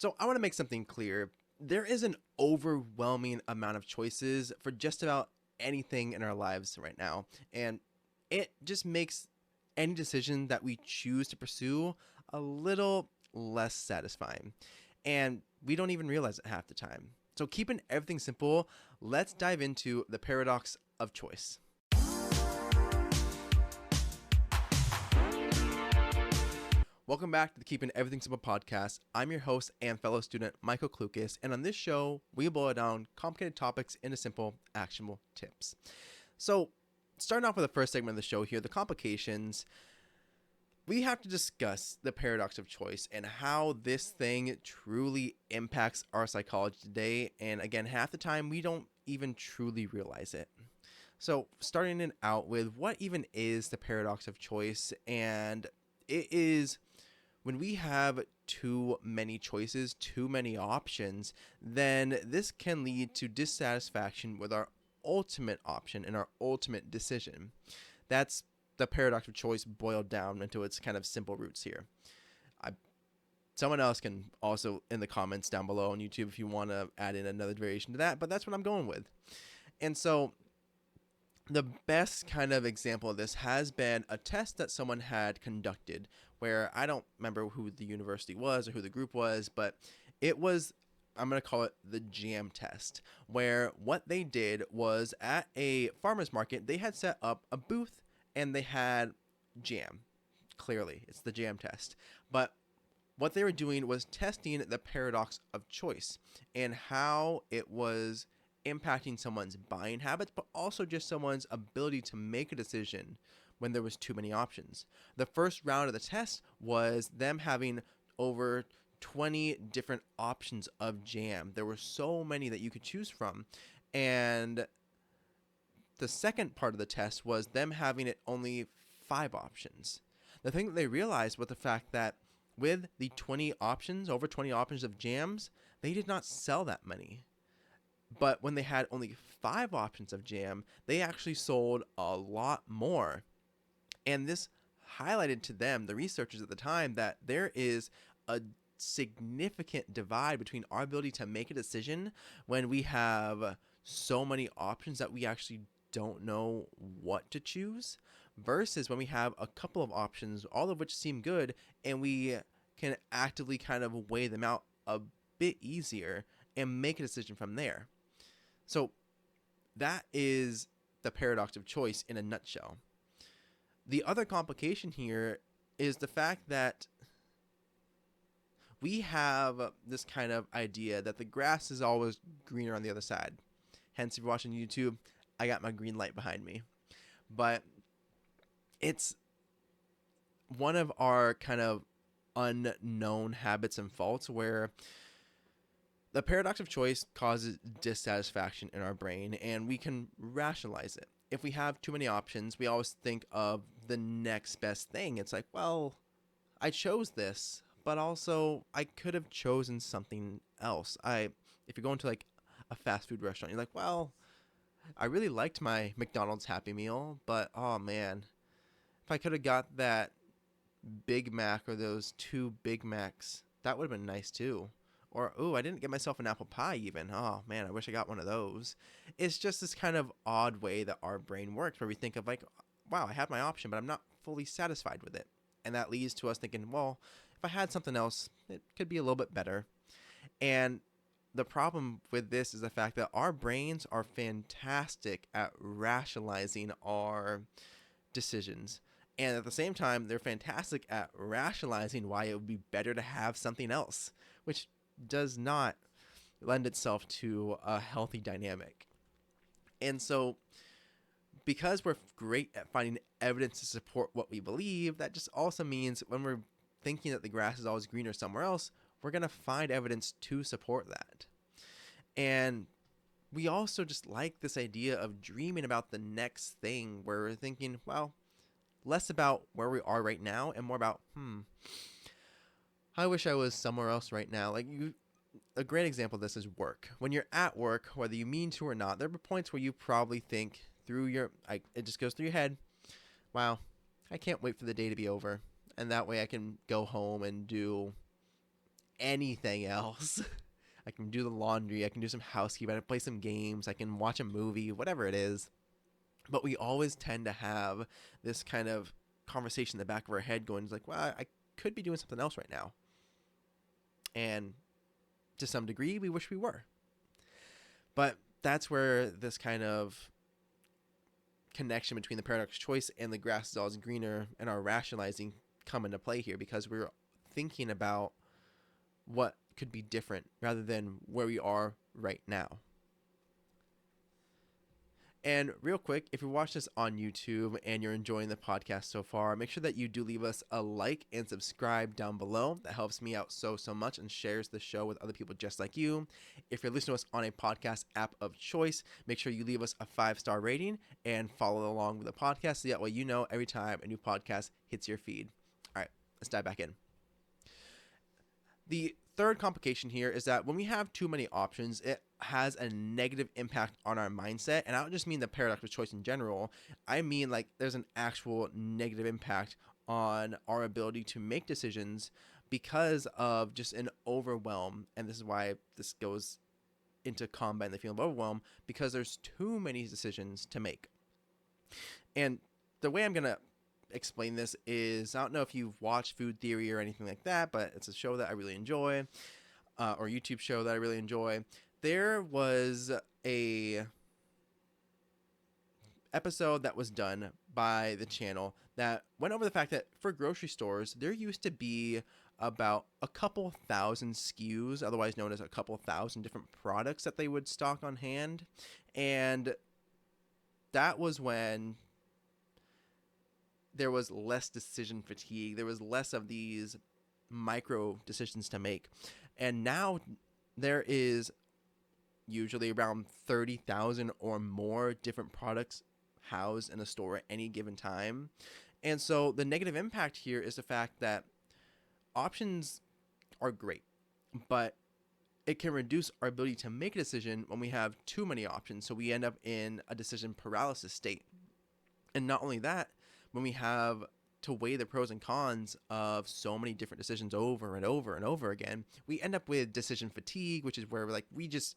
So I want to make something clear. There is an overwhelming amount of choices for just about anything in our lives right now. And it just makes any decision that we choose to pursue a little less satisfying. And we don't even realize it half the time. So, keeping everything simple, let's dive into the paradox of choice. Welcome back to the Keeping Everything Simple podcast. I'm your host and fellow student, Michael Klukas, and on this show, we boil down complicated topics into simple, actionable tips. So, starting off with the first segment of the show here, the complications, we have to discuss the paradox of choice and how this thing truly impacts our psychology today. And again, half the time, we don't even truly realize it. So, starting it out with what even is the paradox of choice, and it is when we have too many choices, too many options, then this can lead to dissatisfaction with our ultimate option and our ultimate decision. That's the paradox of choice boiled down into its kind of simple roots here. Someone else can also in the comments down below on YouTube if you want to add in another variation to that, but that's what I'm going with. And so the best kind of example of this has been a test that someone had conducted where I don't remember who the university was or who the group was, but it was, I'm going to call it the jam test, where what they did was at a farmer's market, they had set up a booth and they had jam. Clearly, it's the jam test. But what they were doing was testing the paradox of choice and how it was impacting someone's buying habits, but also just someone's ability to make a decision when there was too many options. The first round of the test was them having over 20 different options of jam. There were so many that you could choose from. And the second part of the test was them having it only 5 options. The thing that they realized was the fact that with the 20 options, over 20 options of jams, they did not sell that many. But when they had only 5 options of jam, they actually sold a lot more. And this highlighted to them, the researchers at the time, that there is a significant divide between our ability to make a decision when we have so many options that we actually don't know what to choose versus when we have a couple of options, all of which seem good, and we can actively kind of weigh them out a bit easier and make a decision from there. So that is the paradox of choice in a nutshell. The other complication here is the fact that we have this kind of idea that the grass is always greener on the other side. Hence, if you're watching YouTube, I got my green light behind me. But it's one of our kind of unknown habits and faults where the paradox of choice causes dissatisfaction in our brain, and we can rationalize it. If we have too many options, we always think of the next best thing. It's like, well, I chose this, but also I could have chosen something else. If you're going to like a fast food restaurant, you're like, well, I really liked my McDonald's Happy Meal, but oh man, if I could have got that Big Mac or those 2 Big Macs, that would have been nice too. Or, I didn't get myself an apple pie even. Oh, man, I wish I got one of those. It's just this kind of odd way that our brain works where we think of like, wow, I had my option, but I'm not fully satisfied with it. And that leads to us thinking, well, if I had something else, it could be a little bit better. And the problem with this is the fact that our brains are fantastic at rationalizing our decisions. And at the same time, they're fantastic at rationalizing why it would be better to have something else, which does not lend itself to a healthy dynamic. And so because we're great at finding evidence to support what we believe, that just also means when we're thinking that the grass is always greener somewhere else, we're going to find evidence to support that. And we also just like this idea of dreaming about the next thing where we're thinking, well, less about where we are right now and more about, I wish I was somewhere else right now. A great example of this is work. When you're at work, whether you mean to or not, there are points where you probably think it just goes through your head, wow, I can't wait for the day to be over. And that way I can go home and do anything else. I can do the laundry, I can do some housekeeping, I can play some games, I can watch a movie, whatever it is. But we always tend to have this kind of conversation in the back of our head going like, well, I could be doing something else right now. And to some degree, we wish we were. But that's where this kind of connection between the paradox of choice and the grass is always greener and our rationalizing come into play here, because we're thinking about what could be different rather than where we are right now. And real quick, if you watch this on YouTube and you're enjoying the podcast so far, make sure that you do leave us a like and subscribe down below. That helps me out so much and shares the show with other people just like you. If you're listening to us on a podcast app of choice, make sure you leave us a 5-star rating and follow along with the podcast so that way you know every time a new podcast hits your feed. All right, let's dive back in. The third complication here is that when we have too many options, it has a negative impact on our mindset. And I don't just mean the paradox of choice in general. I mean like there's an actual negative impact on our ability to make decisions because of just an overwhelm. And this is why this goes into combat and the feeling of overwhelm, because there's too many decisions to make. And the way I'm going to explain this is, I don't know if you've watched Food Theory or anything like that, but it's a show that I really enjoy, or YouTube show that I really enjoy. There was a episode that was done by the channel that went over the fact that for grocery stores, there used to be about a couple thousand SKUs, otherwise known as a couple thousand different products that they would stock on hand. And that was when there was less decision fatigue. There was less of these micro decisions to make. And now there is usually around 30,000 or more different products housed in a store at any given time. And so the negative impact here is the fact that options are great, but it can reduce our ability to make a decision when we have too many options. So we end up in a decision paralysis state. And not only that, when we have to weigh the pros and cons of so many different decisions over and over and over again, we end up with decision fatigue, which is where we just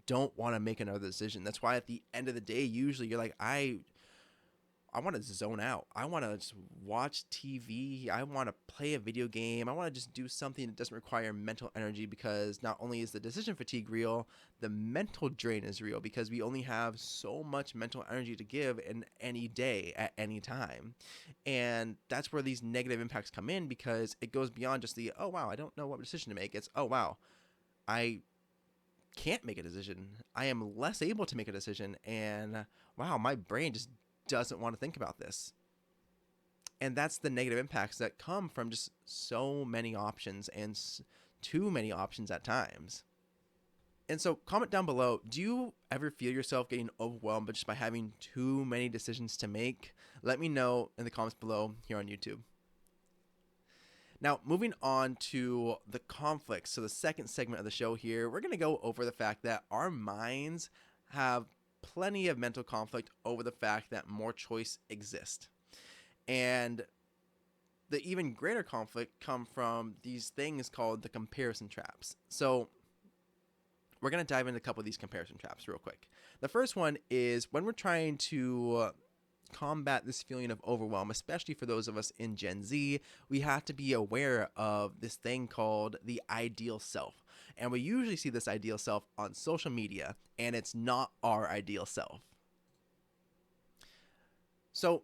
don't want to make another decision. That's why at the end of the day, usually you're like, I want to zone out. I want to just watch TV. I want to play a video game. I want to just do something that doesn't require mental energy, because not only is the decision fatigue real, the mental drain is real, because we only have so much mental energy to give in any day at any time. And that's where these negative impacts come in, because it goes beyond just the, oh, wow, I don't know what decision to make. It's, oh, wow, I can't make a decision. I am less able to make a decision. And wow, my brain just doesn't want to think about this. And that's the negative impacts that come from just so many options and too many options at times. And so comment down below, do you ever feel yourself getting overwhelmed just by having too many decisions to make? Let me know in the comments below here on YouTube. Now, moving on to the conflicts. So the second segment of the show here, we're going to go over the fact that our minds have plenty of mental conflict over the fact that more choice exists. And the even greater conflict come from these things called the comparison traps. So we're going to dive into a couple of these comparison traps real quick. The first one is when we're trying to combat this feeling of overwhelm, especially for those of us in Gen Z, we have to be aware of this thing called the ideal self. And we usually see this ideal self on social media, and it's not our ideal self. So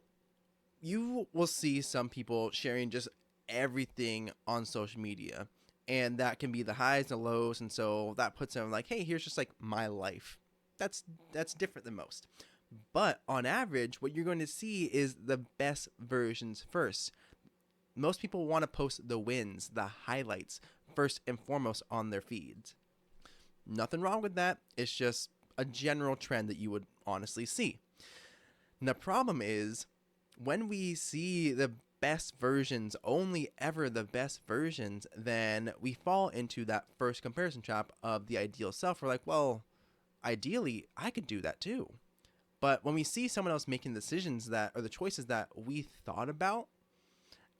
you will see some people sharing just everything on social media, and that can be the highs and lows. And so that puts them like, hey, here's just like my life. That's different than most. But on average, what you're going to see is the best versions first. Most people want to post the wins, the highlights, first and foremost on their feeds. Nothing wrong with that. It's just a general trend that you would honestly see. And the problem is when we see the best versions, only ever the best versions, then we fall into that first comparison trap of the ideal self. We're like, well, ideally, I could do that too. But when we see someone else making decisions that are the choices that we thought about,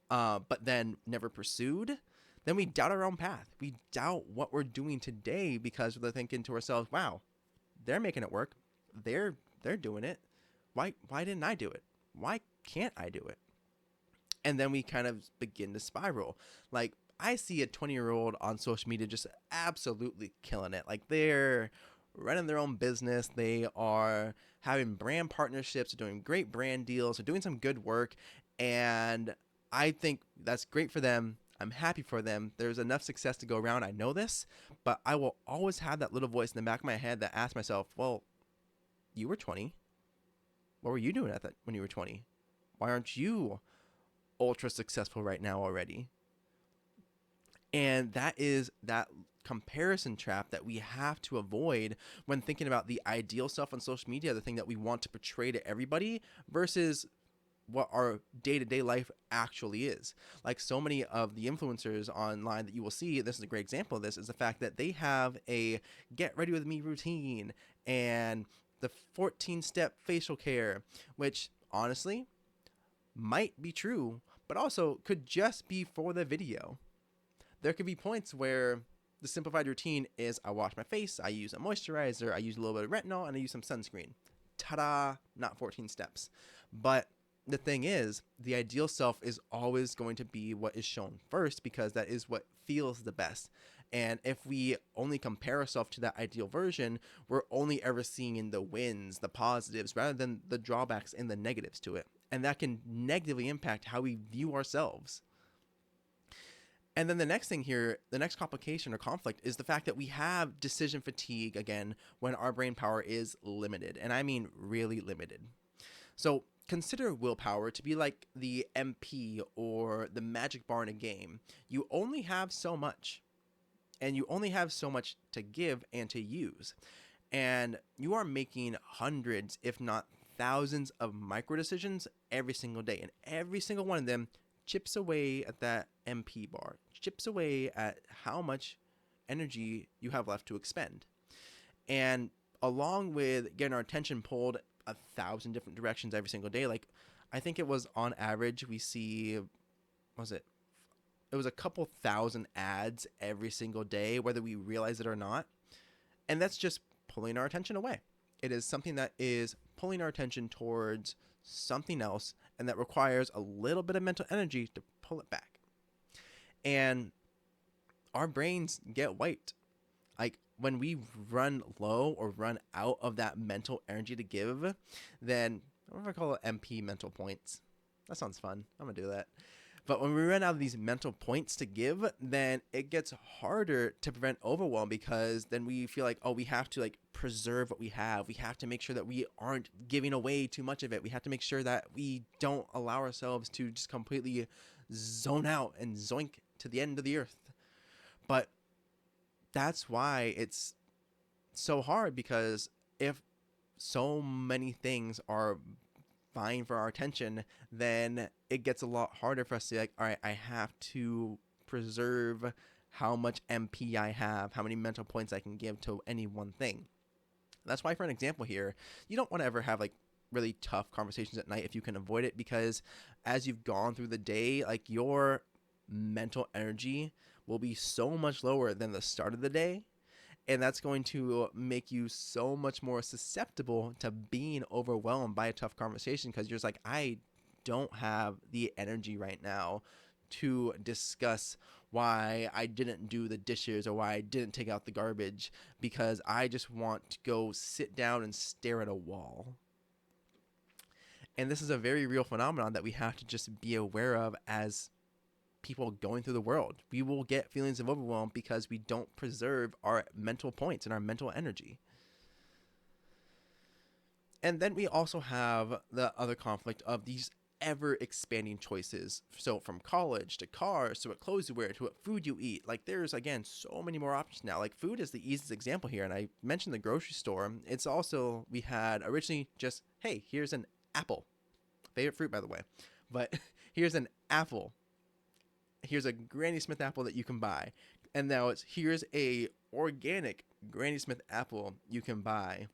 but then never pursued, then we doubt our own path. We doubt what we're doing today because we're thinking to ourselves, wow, they're making it work. They're doing it. Why didn't I do it? Why can't I do it? And then we kind of begin to spiral. Like, I see a 20-year-old on social media just absolutely killing it. Like, they're running their own business. They are having brand partnerships, they're doing great brand deals, they're doing some good work. And I think that's great for them. I'm happy for them. There's enough success to go around. I know this, but I will always have that little voice in the back of my head that asks myself, well, you were 20. What were you doing at that when you were 20? Why aren't you ultra successful right now already? And that is that comparison trap that we have to avoid when thinking about the ideal self on social media, the thing that we want to portray to everybody versus what our day-to-day life actually is. Like, so many of the influencers online that you will see, this is a great example of this, is the fact that they have a get ready with me routine and the 14-step facial care, which honestly might be true, but also could just be for the video. There could be points where the simplified routine is I wash my face, I use a moisturizer, I use a little bit of retinol, and I use some sunscreen. Ta-da! Not 14 steps. But the thing is, the ideal self is always going to be what is shown first because that is what feels the best. And if we only compare ourselves to that ideal version, we're only ever seeing the wins, the positives, rather than the drawbacks and the negatives to it. And that can negatively impact how we view ourselves. And then the next thing here, the next complication or conflict is the fact that we have decision fatigue again when our brain power is limited. And I mean really limited. So consider willpower to be like the MP or the magic bar in a game. You only have so much. And you only have so much to give and to use. And you are making hundreds, if not thousands, of micro decisions every single day. And every single one of them chips away at that MP bar, chips away at how much energy you have left to expend. And along with getting our attention pulled 1,000 different directions every single day, like I think it was on average, we see, it was a couple thousand ads every single day, whether we realize it or not. And that's just pulling our attention away. It is something that is pulling our attention towards something else, and that requires a little bit of mental energy to pull it back. And our brains get wiped. Like, when we run low or run out of that mental energy to give, then I don't know if I call it MP mental points. That sounds fun. I'm going to do that. But when we run out of these mental points to give, then it gets harder to prevent overwhelm because then we feel like, oh, we have to like preserve what we have. We have to make sure that we aren't giving away too much of it. We have to make sure that we don't allow ourselves to just completely zone out and zoink to the end of the earth. But that's why it's so hard, because if so many things are vying for our attention, then it gets a lot harder for us to be like, all right, I have to preserve how much MP I have, how many mental points I can give to any one thing. That's why, for an example here, you don't want to ever have like really tough conversations at night if you can avoid it, because as you've gone through the day, like your mental energy will be so much lower than the start of the day. And that's going to make you so much more susceptible to being overwhelmed by a tough conversation, because you're just like, I don't have the energy right now to discuss why I didn't do the dishes or why I didn't take out the garbage, because I just want to go sit down and stare at a wall. And this is a very real phenomenon that we have to just be aware of as people going through the world. We will get feelings of overwhelm because we don't preserve our mental points and our mental energy. And then we also have the other conflict of these ever expanding choices. So from college to cars to what clothes you wear to what food you eat, like there's again so many more options now. Like food is the easiest example here, and I mentioned the grocery store. It's also, we had originally just, hey, here's an apple, favorite fruit by the way, but here's an apple. Here's a Granny Smith apple that you can buy. And now it's, here's a organic Granny Smith apple you can buy.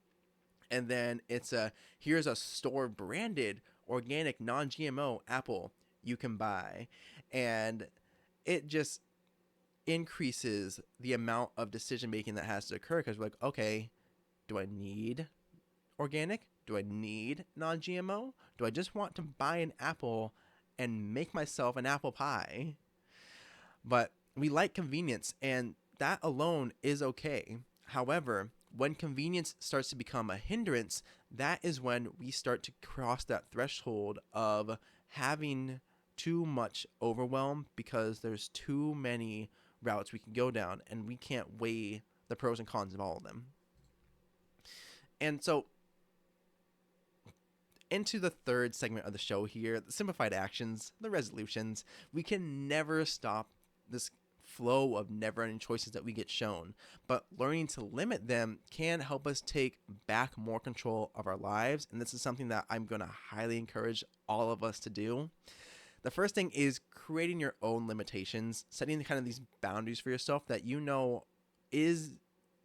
And then it's here's a store branded organic non-GMO apple you can buy. And it just, increases the amount of decision making that has to occur, because we're like, okay, do I need organic? Do I need non-GMO? Do I just want to buy an apple and make myself an apple pie? But we like convenience, and that alone is okay. However, when convenience starts to become a hindrance, that is when we start to cross that threshold of having too much overwhelm, because there's too many routes we can go down and we can't weigh the pros and cons of all of them. And so into the third segment of the show here, the simplified actions, the resolutions. We can never stop this flow of never-ending choices that we get shown, but learning to limit them can help us take back more control of our lives, and this is something that I'm going to highly encourage all of us to do. The first thing is creating your own limitations, setting kind of these boundaries for yourself that you know is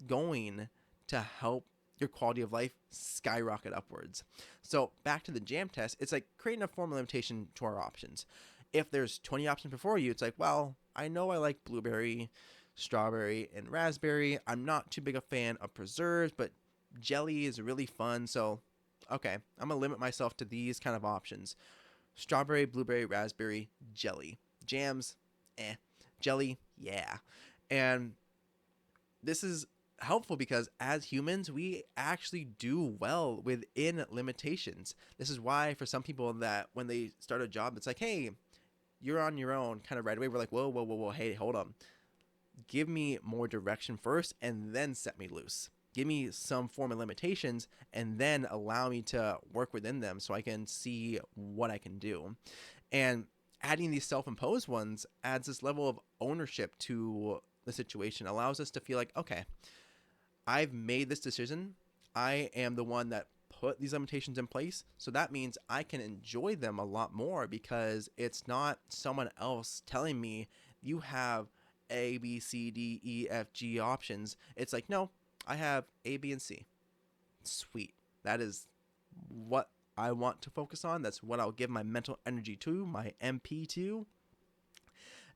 going to help your quality of life skyrocket upwards. So back to the jam test, it's like creating a formal limitation to our options. If there's 20 options before you, it's like, well, I know I like blueberry, strawberry, and raspberry. I'm not too big a fan of preserves, but jelly is really fun. So, okay, I'm going to limit myself to these kind of options. Strawberry, blueberry, raspberry, jelly. Jams, jelly, yeah. And this is helpful because as humans, we actually do well within limitations. This is why for some people that when they start a job, it's like, hey, you're on your own kind of right away. We're like, whoa, hey, hold on. Give me more direction first and then set me loose. Give me some form of limitations and then allow me to work within them so I can see what I can do. And adding these self-imposed ones adds this level of ownership to the situation, allows us to feel like, okay, I've made this decision. I am the one that put these limitations in place. So that means I can enjoy them a lot more because it's not someone else telling me you have A, B, C, D, E, F, G options. It's like, no, I have A, B, and C. Sweet. That is what I want to focus on. That's what I'll give my mental energy to, my MP to.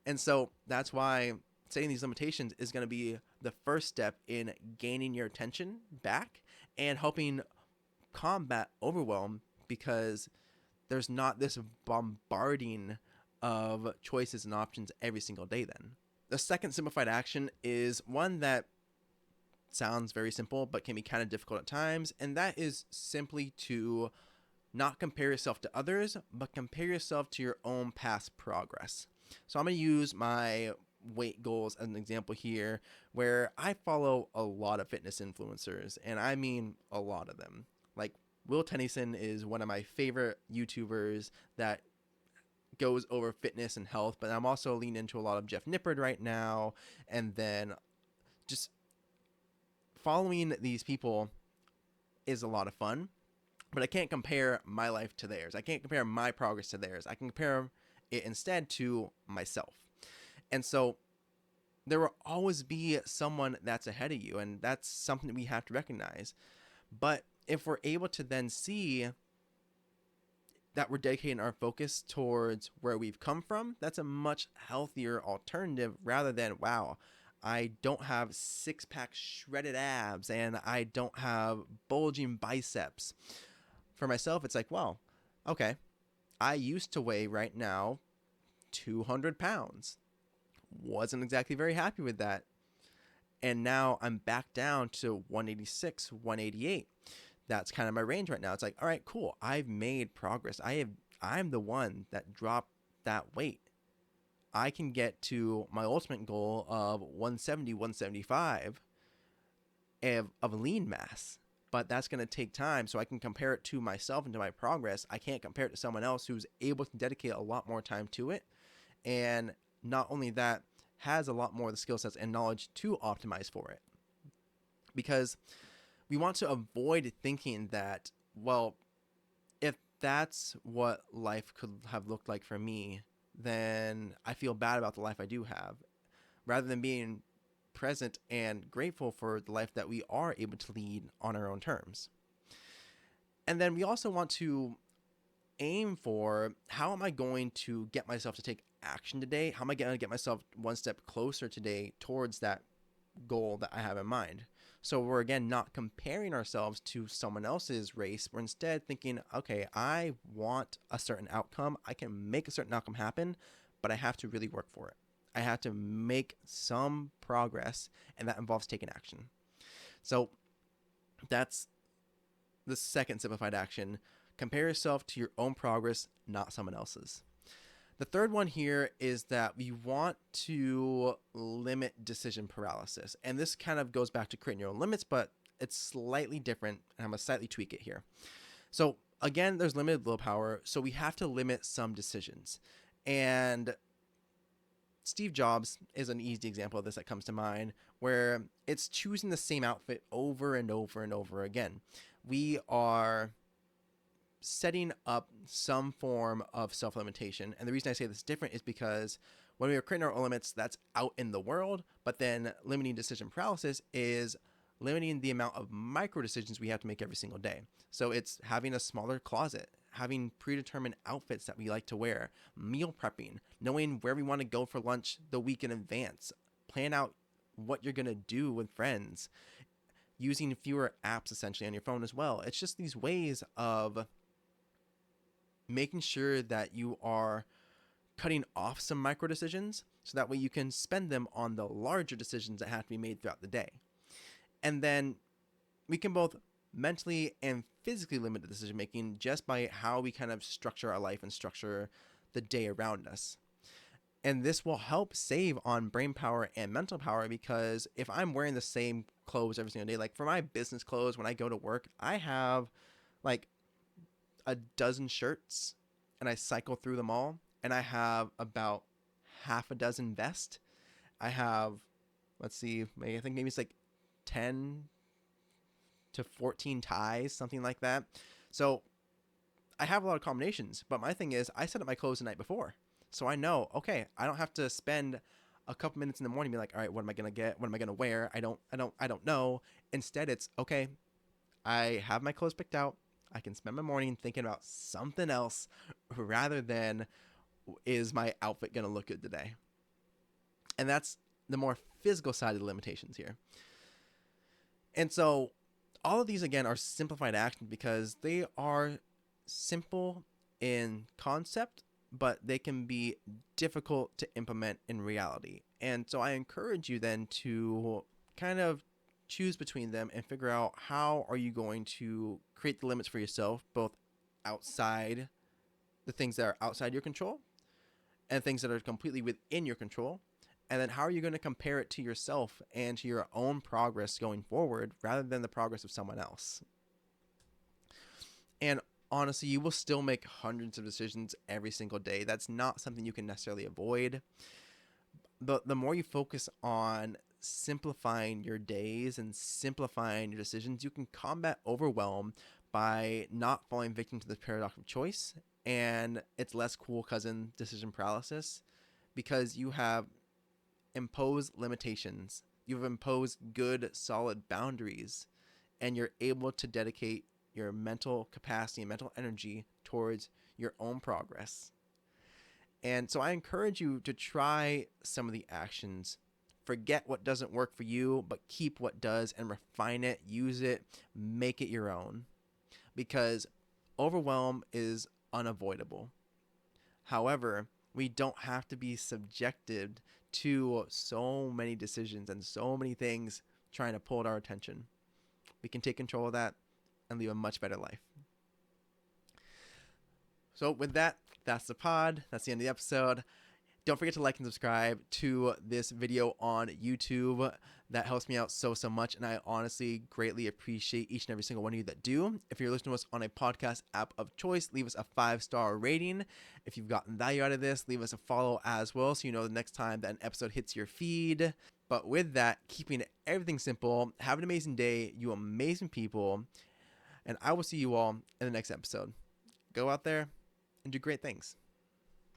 And so that's why setting these limitations is going to be the first step in gaining your attention back and helping combat overwhelm, because there's not this bombarding of choices and options every single day then. The second simplified action is one that sounds very simple but can be kind of difficult at times, and that is simply to not compare yourself to others, but compare yourself to your own past progress. So I'm going to use my weight goals as an example here, where I follow a lot of fitness influencers, and I mean a lot of them. Like Will Tennyson is one of my favorite YouTubers that goes over fitness and health, but I'm also leaning into a lot of Jeff Nippard right now, and then just following these people is a lot of fun, but I can't compare my life to theirs. I can't compare my progress to theirs. I can compare it instead to myself. And so there will always be someone that's ahead of you, and that's something that we have to recognize. But if we're able to then see that we're dedicating our focus towards where we've come from, that's a much healthier alternative rather than, wow, I don't have six-pack shredded abs and I don't have bulging biceps. For myself, it's like, well, okay, I used to weigh right now 200 pounds. Wasn't exactly very happy with that. And now I'm back down to 186, 188. That's kind of my range right now. It's like, all right, cool. I've made progress. I'm the one that dropped that weight. I can get to my ultimate goal of 170, 175 of lean mass. But that's going to take time, so I can compare it to myself and to my progress. I can't compare it to someone else who's able to dedicate a lot more time to it. And not only that, has a lot more of the skill sets and knowledge to optimize for it. Because we want to avoid thinking that, well, if that's what life could have looked like for me, then I feel bad about the life I do have, rather than being present and grateful for the life that we are able to lead on our own terms. And then we also want to aim for, how am I going to get myself to take action today? How am I going to get myself one step closer today towards that goal that I have in mind? So we're again not comparing ourselves to someone else's race. We're instead thinking, okay, I want a certain outcome. I can make a certain outcome happen, but I have to really work for it. I have to make some progress, and that involves taking action. So that's the second simplified action. Compare yourself to your own progress, not someone else's. The third one here is that we want to limit decision paralysis. And this kind of goes back to creating your own limits, but it's slightly different, and I'm going to slightly tweak it here. So again, there's limited willpower, so we have to limit some decisions. And Steve Jobs is an easy example of this that comes to mind, where it's choosing the same outfit over and over and over again. We are setting up some form of self-limitation. And the reason I say this is different is because when we are creating our own limits, that's out in the world. But then limiting decision paralysis is limiting the amount of micro decisions we have to make every single day. So it's having a smaller closet, having predetermined outfits that we like to wear, meal prepping, knowing where we want to go for lunch the week in advance, plan out what you're going to do with friends, using fewer apps essentially on your phone as well. It's just these ways of making sure that you are cutting off some micro decisions so that way you can spend them on the larger decisions that have to be made throughout the day. And then we can both mentally and physically limit the decision making just by how we kind of structure our life and structure the day around us. And this will help save on brain power and mental power, because if I'm wearing the same clothes every single day, like for my business clothes, when I go to work, I have like a dozen shirts and I cycle through them all, and I have about half a dozen vests. I have, let's see, I think maybe it's like 10 to 14 ties, something like that. So I have a lot of combinations, but my thing is I set up my clothes the night before. So I know, okay, I don't have to spend a couple minutes in the morning and be like, all right, what am I going to get? What am I going to wear? I don't know. Instead, it's okay, I have my clothes picked out. I can spend my morning thinking about something else rather than, is my outfit going to look good today? And that's the more physical side of the limitations here. And so all of these, again, are simplified actions because they are simple in concept, but they can be difficult to implement in reality. And so I encourage you then to kind of choose between them and figure out how are you going to create the limits for yourself, both outside, the things that are outside your control and things that are completely within your control. And then how are you going to compare it to yourself and to your own progress going forward rather than the progress of someone else? And honestly, you will still make hundreds of decisions every single day. That's not something you can necessarily avoid. The more you focus on simplifying your days and simplifying your decisions, you can combat overwhelm by not falling victim to the paradox of choice and its less cool cousin, decision paralysis, because you have imposed limitations. You've imposed good, solid boundaries, and you're able to dedicate your mental capacity and mental energy towards your own progress. And so I encourage you to try some of the actions. Forget what doesn't work for you, but keep what does and refine it, use it, make it your own. Because overwhelm is unavoidable. However, we don't have to be subjected to so many decisions and so many things trying to pull at our attention. We can take control of that and live a much better life. So with that, that's the pod. That's the end of the episode. Don't forget to like and subscribe to this video on YouTube. That helps me out so much, and I honestly greatly appreciate each and every single one of you that do. If you're listening to us on a podcast app of choice, leave us a 5-star rating. If you've gotten value out of this, leave us a follow as well so you know the next time that an episode hits your feed. But with that, keeping everything simple, have an amazing day, you amazing people, and I will see you all in the next episode. Go out there and do great things.